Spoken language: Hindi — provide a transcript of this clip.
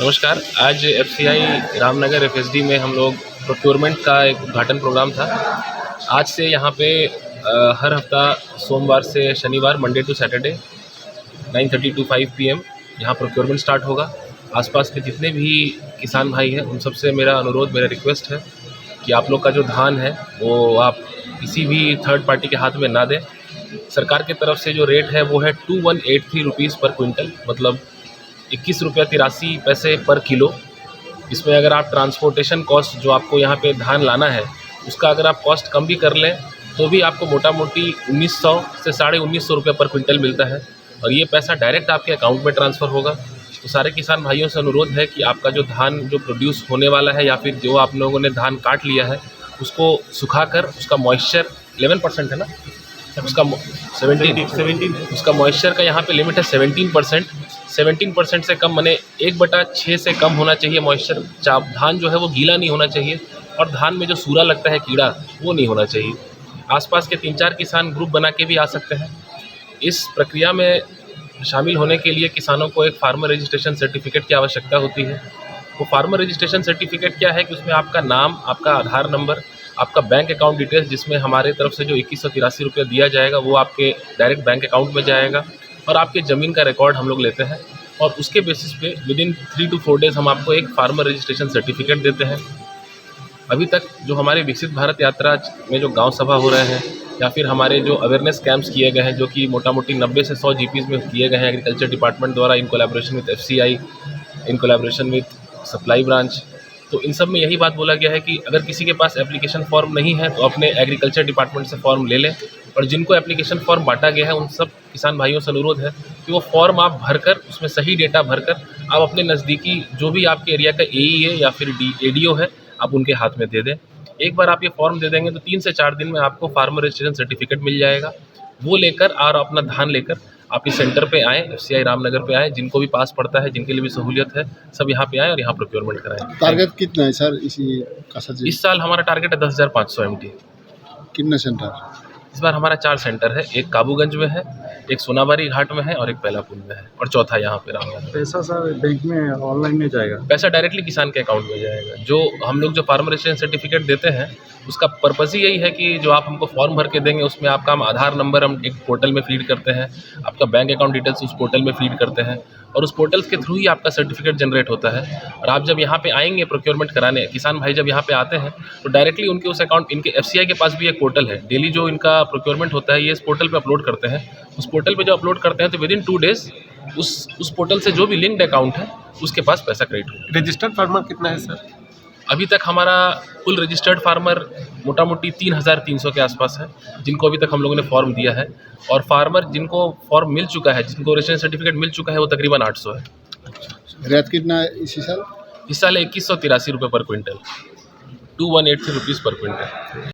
नमस्कार। आज एफसीआई रामनगर एफएसडी में हम लोग प्रोक्योरमेंट का एक उद्घाटन प्रोग्राम था। आज से यहाँ पे हर हफ्ता सोमवार से शनिवार Monday to Saturday 9:30 to 5 PM यहाँ प्रोक्योरमेंट स्टार्ट होगा। आसपास के जितने भी किसान भाई हैं उन सबसे मेरा अनुरोध, मेरा रिक्वेस्ट है कि आप लोग का जो धान है वो आप किसी भी थर्ड पार्टी के हाथ में ना दें। सरकार की तरफ से जो रेट है वो है 2183 रुपीज़ पर क्विंटल, मतलब 21 रुपया 83 पैसे पर किलो। इसमें अगर आप ट्रांसपोर्टेशन कॉस्ट जो आपको यहाँ पे धान लाना है उसका अगर आप कॉस्ट कम भी कर लें तो भी आपको मोटा मोटी 1900 से 1950 रुपये पर क्विंटल मिलता है और ये पैसा डायरेक्ट आपके अकाउंट में ट्रांसफ़र होगा। तो सारे किसान भाइयों से अनुरोध है कि आपका जो धान जो प्रोड्यूस होने वाला है या फिर जो आप लोगों ने धान काट लिया है उसको सुखाकर उसका मॉइस्चर 11% है ना, उसका 17 उसका मॉइस्चर का यहाँ पे लिमिट है 17% से कम, माने 1/6 से कम होना चाहिए मॉइस्चर। धान जो है वो गीला नहीं होना चाहिए और धान में जो सूरा लगता है कीड़ा वो नहीं होना चाहिए। आसपास के 3-4 किसान ग्रुप बना के भी आ सकते हैं। इस प्रक्रिया में शामिल होने के लिए किसानों को एक फार्मर रजिस्ट्रेशन सर्टिफिकेट की आवश्यकता होती है। वो फार्मर रजिस्ट्रेशन सर्टिफिकेट क्या है कि उसमें आपका नाम, आपका आधार नंबर, आपका बैंक अकाउंट डिटेल्स, जिसमें हमारे तरफ से जो 2183 रुपये दिया जाएगा वो आपके डायरेक्ट बैंक अकाउंट में जाएगा और आपके ज़मीन का रिकॉर्ड हम लोग लेते हैं और उसके बेसिस पे विदिन 3 to 4 डेज़ हम आपको एक फार्मर रजिस्ट्रेशन सर्टिफिकेट देते हैं। अभी तक जो हमारे विकसित भारत यात्रा में जो गांव सभा हो रहे हैं या फिर हमारे जो अवेयरनेस कैंप्स किए गए हैं जो कि मोटा मोटी 90 से 100 GPs में किए गए हैं एग्रीकल्चर डिपार्टमेंट द्वारा in collaboration with FCI, in collaboration with supply branch, तो इन सब में यही बात बोला गया है कि अगर किसी के पास एप्लीकेशन फॉर्म नहीं है तो अपने एग्रीकल्चर डिपार्टमेंट से फॉर्म ले लें और जिनको एप्लीकेशन फॉर्म बांटा गया है उन सब किसान भाइयों से अनुरोध है कि वो फॉर्म आप भरकर उसमें सही डेटा भरकर आप अपने नज़दीकी जो भी आपके एरिया का AE है या फिर ADO है आप उनके हाथ में दे दें। एक बार आप ये फॉर्म दे देंगे तो 3 से 4 दिन में आपको फार्मर रजिस्ट्रेशन सर्टिफिकेट मिल जाएगा। वो लेकर और अपना धान लेकर आप इस सेंटर पे आएँ, एफसीआई रामनगर पे आएँ, जिनको भी पास पड़ता है, जिनके लिए भी सहूलियत है, सब यहाँ पे आएँ और यहाँ प्रोक्योरमेंट कराएँ। टारगेट कितना है सर इस साल हमारा टारगेट है 10,500 MT। कितने सेंटर? इस बार हमारा 4 सेंटर है, एक काबूगंज में है, एक सोनाबारी घाट में है और एक पैलापुर में है और चौथा यहाँ पे रामनगर। पैसा सर बैंक में ऑनलाइन में जाएगा? पैसा डायरेक्टली किसान के अकाउंट में जाएगा। जो हम लोग जो फार्मर रजिस्ट्रेशन सर्टिफिकेट देते हैं उसका पर्पज़ ही यही है कि जो आप हमको फॉर्म भर के देंगे उसमें आपका हम आधार नंबर हम एक पोर्टल में फीड करते हैं, आपका बैंक अकाउंट डिटेल्स उस पोर्टल में फीड करते हैं और उस पोर्टल के थ्रू ही आपका सर्टिफिकेट जनरेट होता है। और आप जब यहाँ पे आएंगे प्रोक्योरमेंट कराने, किसान भाई जब यहाँ पे आते हैं तो डायरेक्टली उनके उस अकाउंट, इनके एफसीआई के पास भी एक पोर्टल है, डेली जो इनका प्रोक्योरमेंट होता है ये इस पोर्टल पे अपलोड करते हैं। उस पोर्टल पे जो अपलोड करते हैं तो विदिन 2 डेज़ उस पोर्टल से जो भी लिंक्ड अकाउंट है उसके पास पैसा क्रेडिट होगा। रजिस्टर्ड फार्मर कितना है सर? अभी तक हमारा कुल रजिस्टर्ड फार्मर मोटा मोटी 3,300 के आसपास है जिनको अभी तक हम लोगों ने फॉर्म दिया है और फार्मर जिनको फॉर्म मिल चुका है, जिनको रजिस्ट्रेशन सर्टिफिकेट मिल चुका है वो तकरीबन 800 है। रेट कितना है इसी साल? इस साल 2183 रुपये पर क्विंटल, 2183 रुपीज़ पर क्विंटल।